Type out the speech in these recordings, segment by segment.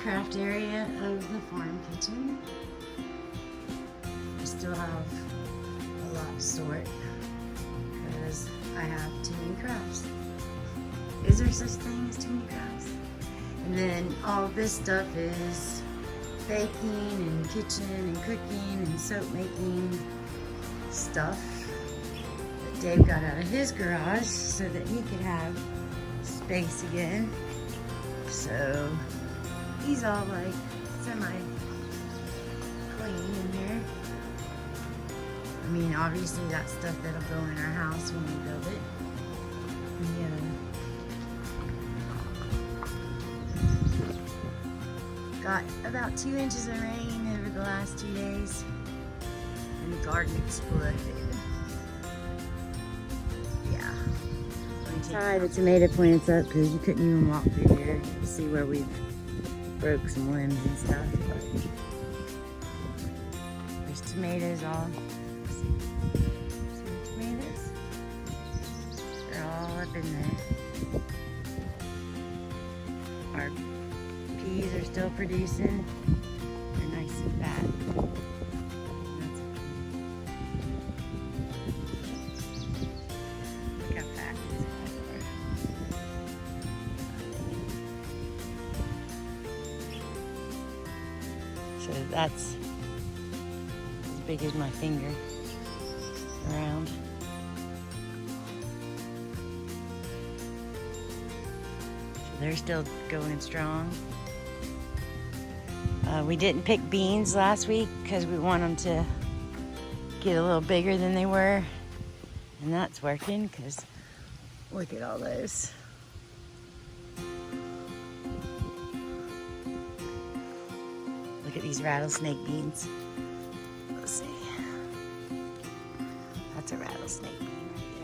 craft area of the farm kitchen. I still have a lot to sort because I have too many crafts. Is there such thing as too many crafts? And then all of this stuff is baking and kitchen and cooking and soap making stuff that Dave got out of his garage so that he could have space again. So he's all like semi-clean in here. I mean, obviously that's stuff that'll go in our house when we build it. Yeah. Got about 2 inches of rain over the last 2 days, and the garden exploded. Yeah. Tie the tomato plants up because you couldn't even walk through here. You see where we've broke some limbs and stuff. But there's tomatoes all. See tomatoes? They're all up in there. Our peas are still producing. They're nice and fat. Look how fat these guys are. So that's as big as my finger around. So they're still going strong. We didn't pick beans last week because we want them to get a little bigger than they were. And that's working because look at all those. Look at these rattlesnake beans. Let's see. That's a rattlesnake bean right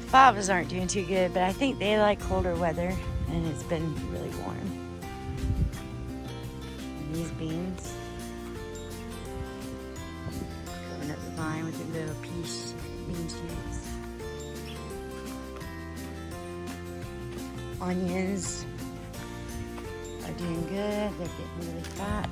there. Favas aren't doing too good, but I think they like colder weather, and it's been really warm. And these beans coming up the vine with the little bean shoots. Onions are doing good. They're getting really fat.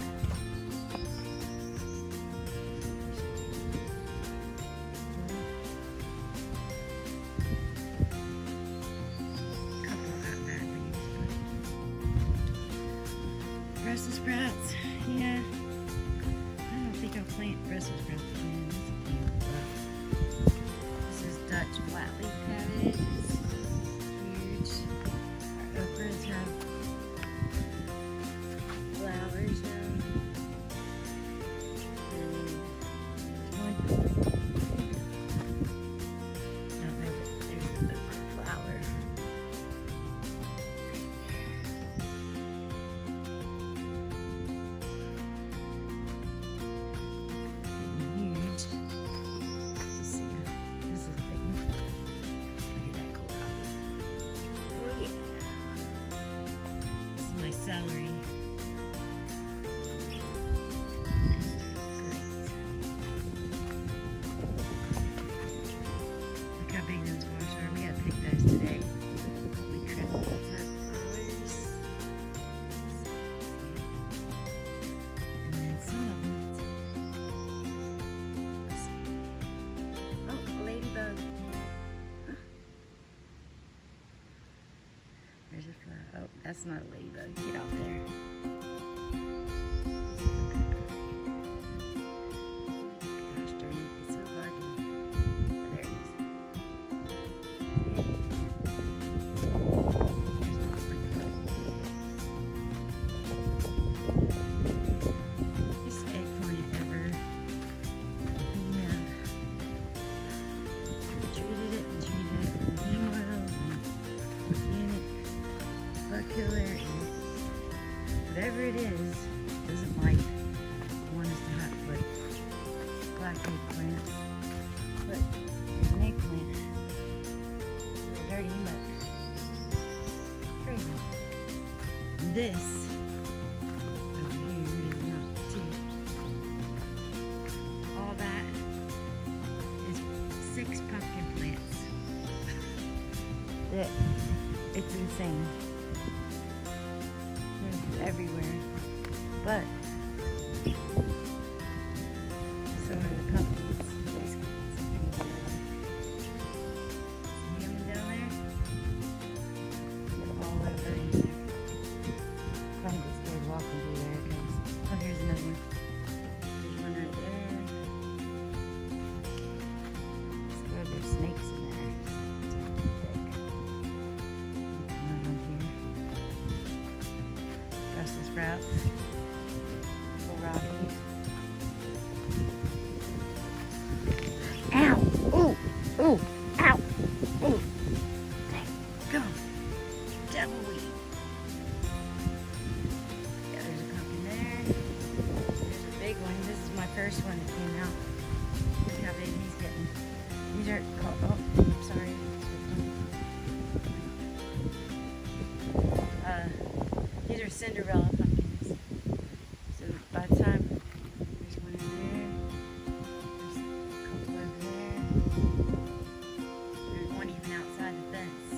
Brussels sprouts, yeah. I don't think I'll plant Brussels sprouts again. This is Dutch flatleaf cabbage. It's huge. Our okras have flowers now. And there's an okra flower. Celery. Look how big those squash are. We gotta pick those today. Holy crap, those have flowers. And then some of them. Let's see. Oh, a ladybug. Huh. There's a flower. Oh, that's not a ladybug. Get out there. Gosh darn it, it's so hard to... Oh, there it is. This eggplant ever. Yeah. Treated it. Neem oil and organic bug killer and whatever it is, doesn't like want us to have to put black eggplants. But there's an eggplant. It's dirty, but crazy. And this over here is not too. All that is 6 pumpkin plants. It's insane. everywhere. But so are the pumpkins. See them down there? They're all over in there. Probably get scared walking through there because, oh, here's another one. There's one right there. Scared there's snakes in there. Thick. Another one here. Brussels sprouts. Little rocky. Ow! Ooh! Ooh! Ow! Ooh! Dang, go! Devilweed. Yeah, there's a pumpkin there. There's a big one. This is my first one that came out. Look how big he's getting. These are called, oh, I'm sorry. These are Cinderella pumpkins. So by the time there's one in there, there's a couple over there. There's one even outside the fence.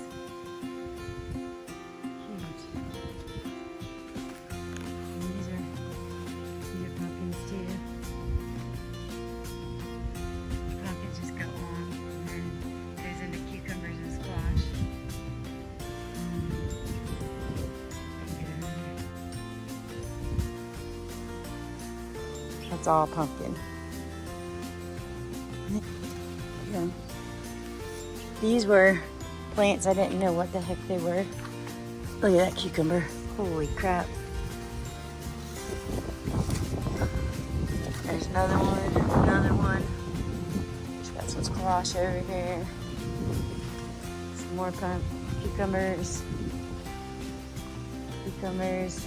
Huge. And these are pumpkins too. Pumpkins just go on, and then goes into cucumbers and squash. That's all pumpkin. Yeah. These were plants I didn't know what the heck they were. Look at that cucumber. Holy crap. There's another one, another one. Just got some squash over here. Some more cucumbers. Cucumbers.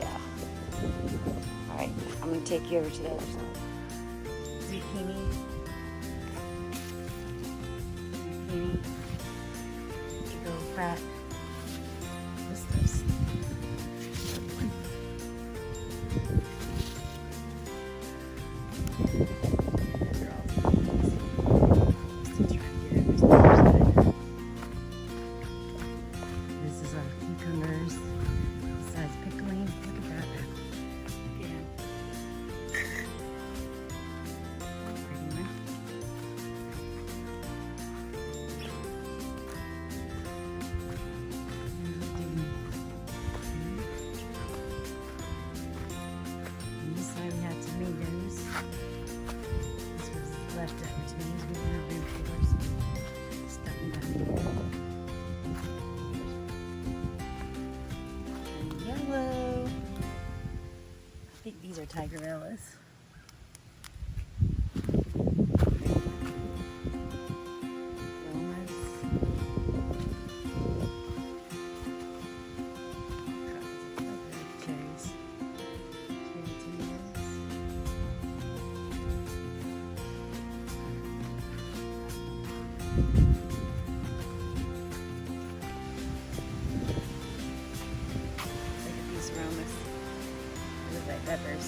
Yeah. Alright, I'm going to take you over to the other side. Zucchini. Zucchini. Go fat. This stuff's this is our cucumbers. This size pickling. Look at that. Yeah. Pretty one. On this side we have tomatoes. This was leftover tomatoes. We didn't have room for those. Stuck them down here. And yellow. I think these are tigerellas. Romas. Cherries. Cherry tomatoes. Look at these aromas. They look like peppers.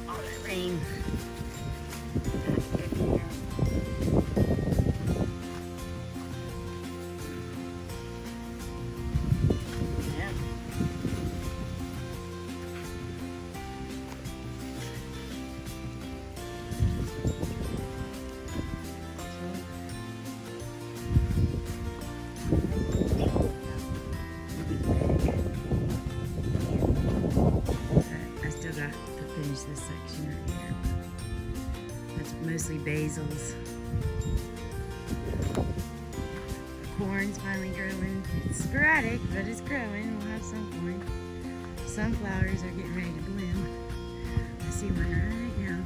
All that rain. Yeah. I still got to finish this section right here. That's mostly basils. Corn's finally growing. It's sporadic, but it's growing. We'll have some corn. Sunflowers are getting ready to bloom. I see one right now.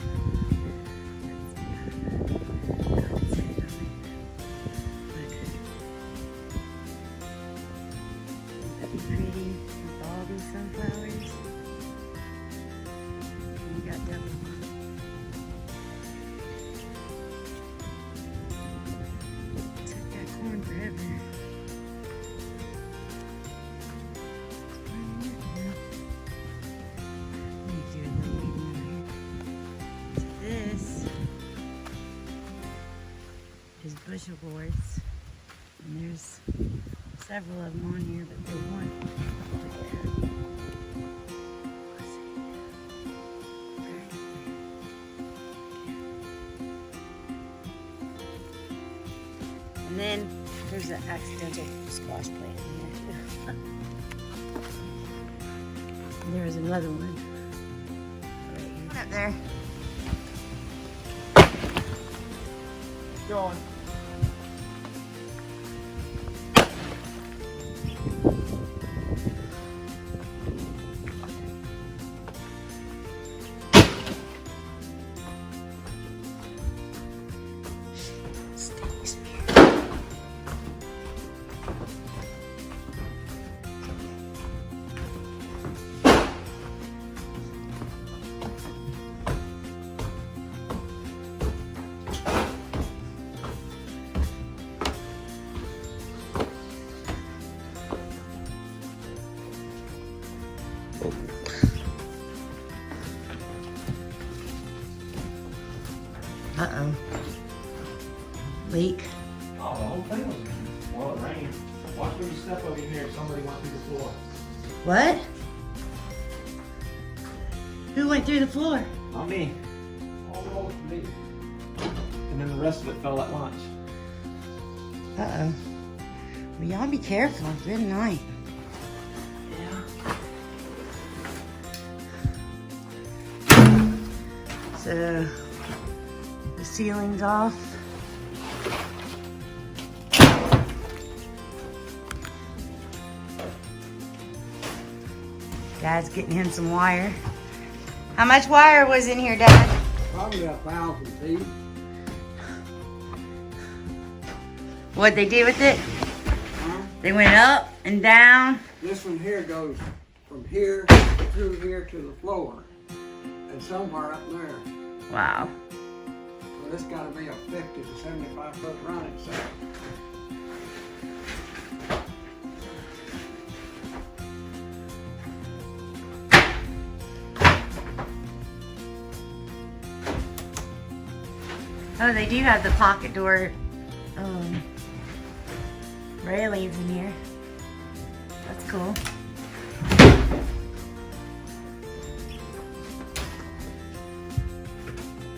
That'd be pretty with all these sunflowers. And you got double. Took that corn forever. bushel gourds. And there's several of them on here, but they want and then there's an accidental squash plant in there too. And there's another one right here. Up there. Go on. Uh-oh. Leak. Oh, the whole thing was in. Well, it rained. Watch when you step over here. Somebody went through the floor. What? Who went through the floor? Not me. Almost me. And then the rest of it fell at once. Uh-oh. Well, y'all be careful. Good night. Yeah. So, the ceiling's off. Dad's getting him some wire. How much wire was in here, Dad? Probably 1,000 feet. What'd they do with it? Huh? They went up and down. This one here goes from here through here to the floor, and somewhere up there. Wow. So this got to be a 50 to 75 foot running. So Oh, they do have the pocket door railings in here. That's cool.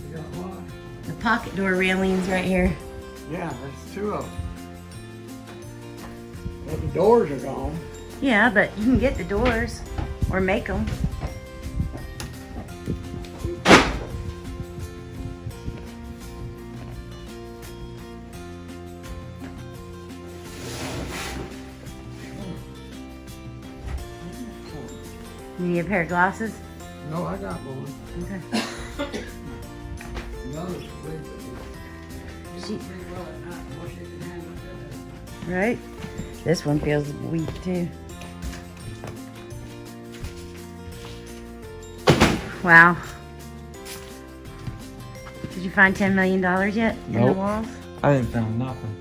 you got what? The pocket door railings right here. Yeah, there's two of them. But the doors are gone. Yeah, but you can get the doors or make them. You need a pair of glasses? No, I got one. Okay. Another's big, but you She- see pretty well at night. Wish you could handle it. Right? This one feels weak too. Wow. Did you find $10 million yet in the Nope. walls? I didn't find nothing.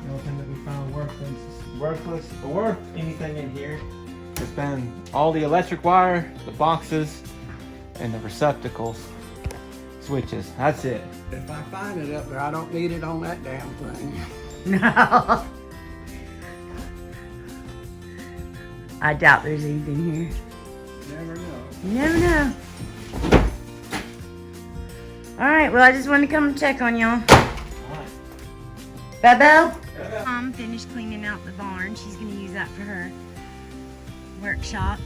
Nothing that we found worthless or worth anything in here. It's been all the electric wire, the boxes, and the receptacles, switches. That's it. If I find it up there, I don't need it on that damn thing. No. I doubt there's anything here. Never know. You never know. Alright, well I just wanted to come and check on y'all. Alright. Bebo? Mom finished cleaning out the barn. She's going to use that for her workshop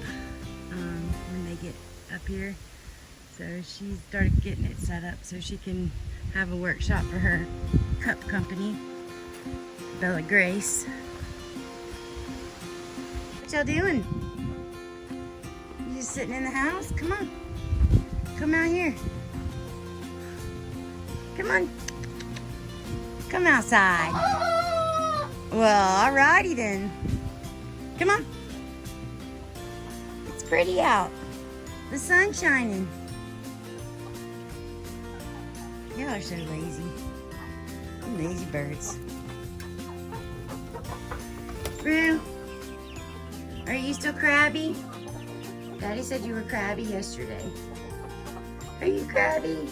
when they get up here. So she started getting it set up so she can have a workshop for her cup company, Bella Grace. What y'all doing? You just sitting in the house? Come on. Come out here. Come on. Come outside. Well, alrighty then. Come on. It's pretty out. The sun's shining. Y'all are so lazy. You lazy birds. Rue, are you still crabby? Daddy said you were crabby yesterday. Are you crabby?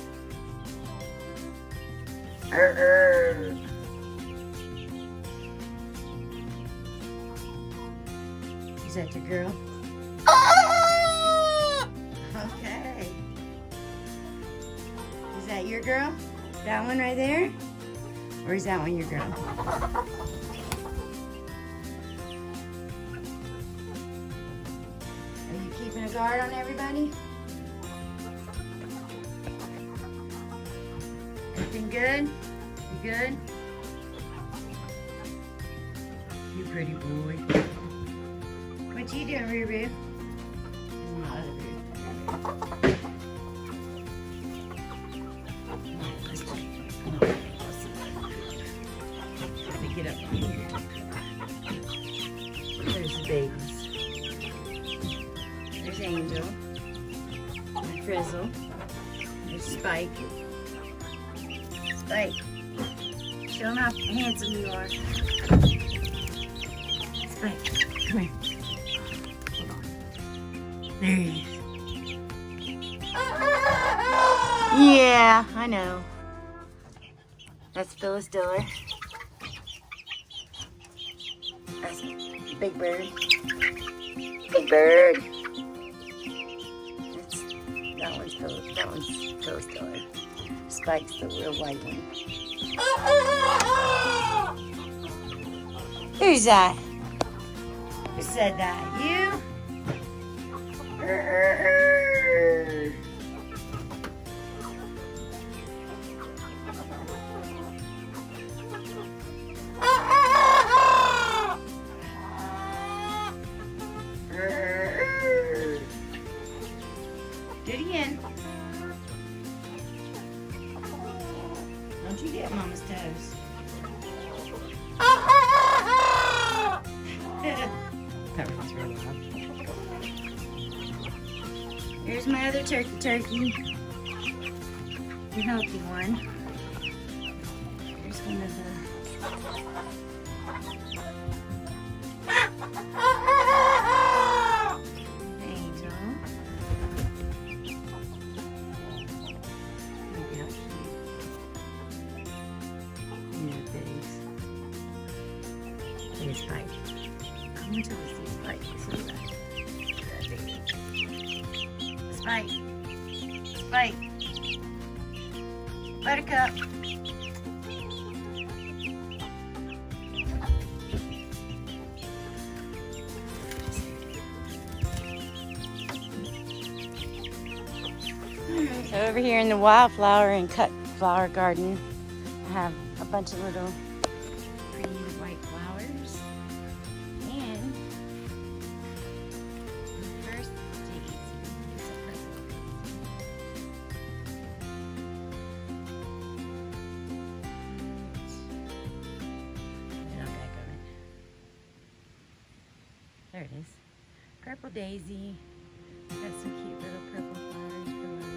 Is that your girl? Okay. Is that your girl? That one right there? Or is that one your girl? Are you keeping a guard on everybody? Everything good? You good? You pretty boy. What you doing, Ruru? My other Ruru. Let me get up on here. There's the babies. There's Angel. And Frizzle. There's Spike. Spike. Show them how handsome you are. Spike, come here. There he is. Yeah, I know. That's Phyllis Diller. That's Big Bird. Big Bird. That one's Phyllis Diller. Spike's the real white one. Who's that? Who said that? You? Do it again. Don't you get Mama's toes. That was really loud. Here's my other turkey. The healthy one. Here's one of the... Angel. Look how cute. Yeah, thanks. Here's Spike. I want to see Spike. Spike. Spike. Buttercup. So over here in the wildflower and cut flower garden, I have a bunch of little pretty white flowers. And the first daisy is a purple. There it is. Purple daisy. Got some cute little purple flowers below it.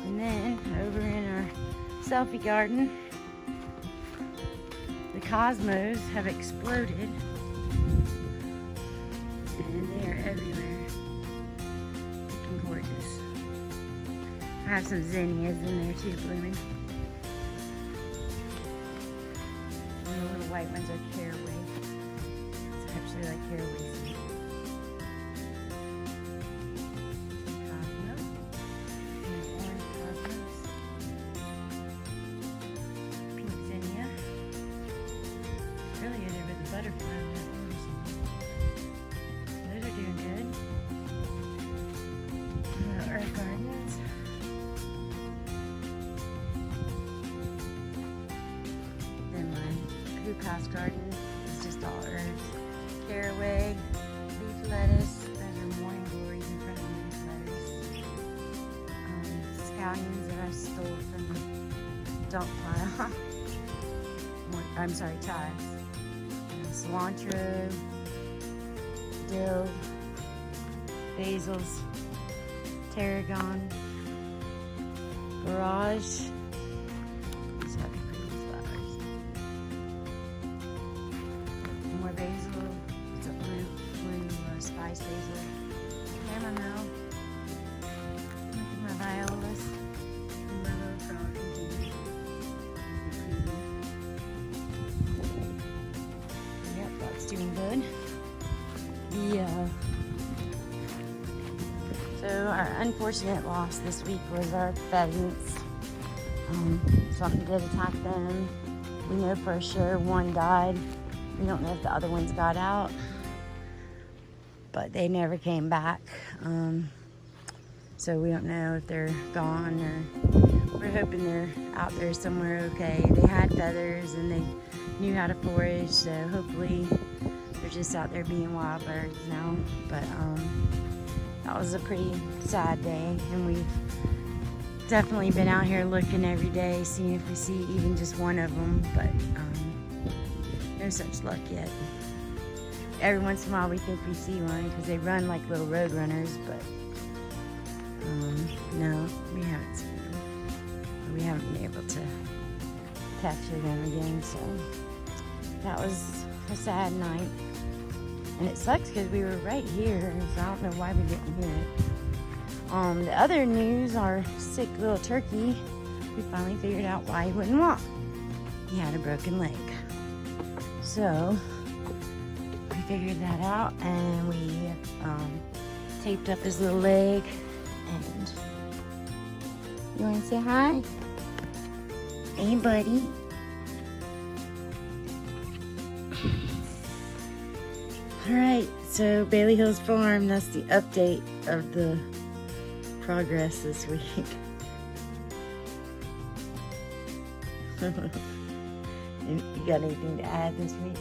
And then over in our selfie garden, the cosmos have exploded. And they are everywhere. Looking gorgeous. I have some zinnias in there too, blooming. And the little white ones are caraway. It's actually like caraway seed. Cosmos. And orange cosmos. Pink zinnia. Earlier there was a butterfly in that orange zinnia. Those are doing good. Earth gardens. Then my hoop house garden is just all herbs. Caraway, leaf lettuce. Those are morning glories in front of leaf lettuce. Scallions that I stole from the dump pile. I'm sorry, chives. Cilantro, dill, basils, tarragon, garage. These have pretty flowers. More basil. It's a blue spice basil. Chamomile. Look at my violas. And my little frog. Yep, that's doing So our unfortunate loss this week was our pheasants. Something did attack them. We know for sure one died. We don't know if the other ones got out, but they never came back. So we don't know if they're gone, or we're hoping they're out there somewhere okay. They had feathers and they knew how to forage, so hopefully they're just out there being wild birds now. But that was a pretty sad day, and we've definitely been out here looking every day, seeing if we see even just one of them, but no such luck yet. Every once in a while we think we see one because they run like little road runners, but no, we haven't seen them. We haven't been able to capture them again, so that was a sad night. And it sucks because we were right here, so I don't know why we didn't hear it. The other news, our sick little turkey, we finally figured out why he wouldn't walk. He had a broken leg. So we figured that out, and we taped up his little leg. And you want to say hi? Hey, buddy. All right, so Bailey Hills Farm, that's the update of the progress this week. You got anything to add this week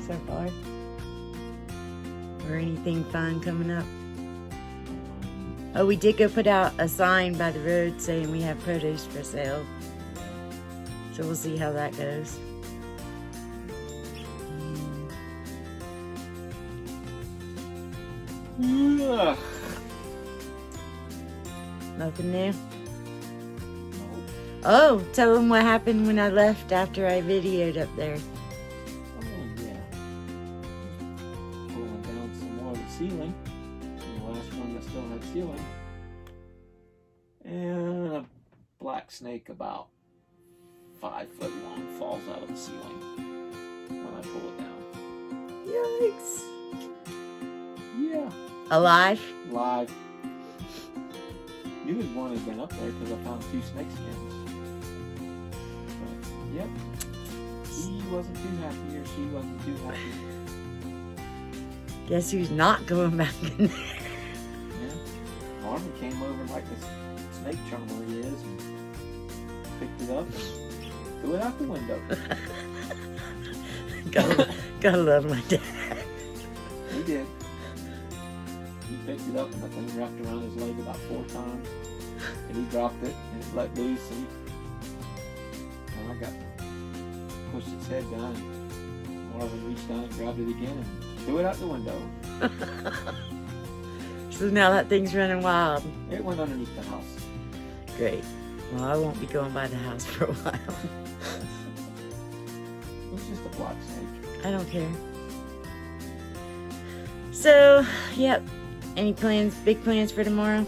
so far? Or anything fun coming up? Oh, we did go put out a sign by the road saying we have produce for sale. So we'll see how that goes. Ugh. Nothing new? Oh, tell them what happened when I left after I videoed up there. Oh, yeah. Pulling down some more of the ceiling. The last one that still had ceiling. And a black snake about 5 foot long falls out of the ceiling when I pull it down. Yikes. Yeah. Alive? Live. Knew one had been up there because I found 2 snake skins. But, yep. He wasn't too happy, or she wasn't too happy. Guess who's not going back in there? Yeah. Marvin came over like this snake charmer he is and picked it up and threw it out the window. Gotta love my dad. He did. He picked it up and the thing wrapped around his leg about 4 times. And he dropped it and it let loose, and I got pushed its head down, and Marvin reached down and grabbed it again and threw it out the window. So now that thing's running wild. It went underneath the house. Great. Well, I won't be going by the house for a while. It was just a black snake. I don't care. So, yep. Any plans, big plans for tomorrow?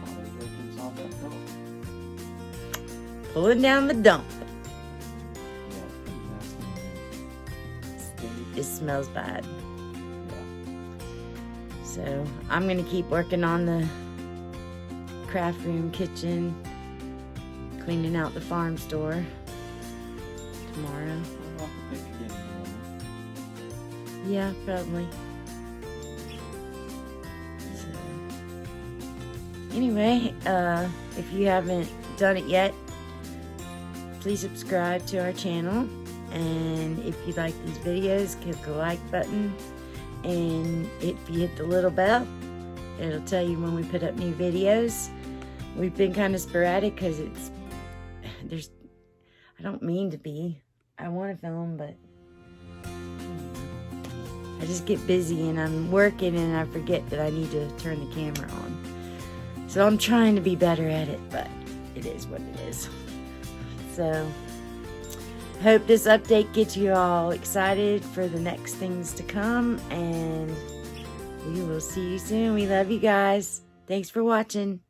Probably work inside that dump. Pulling down the dump. Yeah, it's pretty nasty. Stinky. It smells bad. Yeah. So, I'm going to keep working on the craft room kitchen, cleaning out the farm store tomorrow. I'll have to pick again in the morning. Yeah, probably. So, anyway, if you haven't done it yet, please subscribe to our channel. And if you like these videos, click the like button. And if you hit the little bell, it'll tell you when we put up new videos. We've been kind of sporadic because I don't mean to be. I want to film, but I just get busy and I'm working and I forget that I need to turn the camera on. So I'm trying to be better at it, but it is what it is. So hope this update gets you all excited for the next things to come, and we will see you soon. We love you guys. Thanks for watching.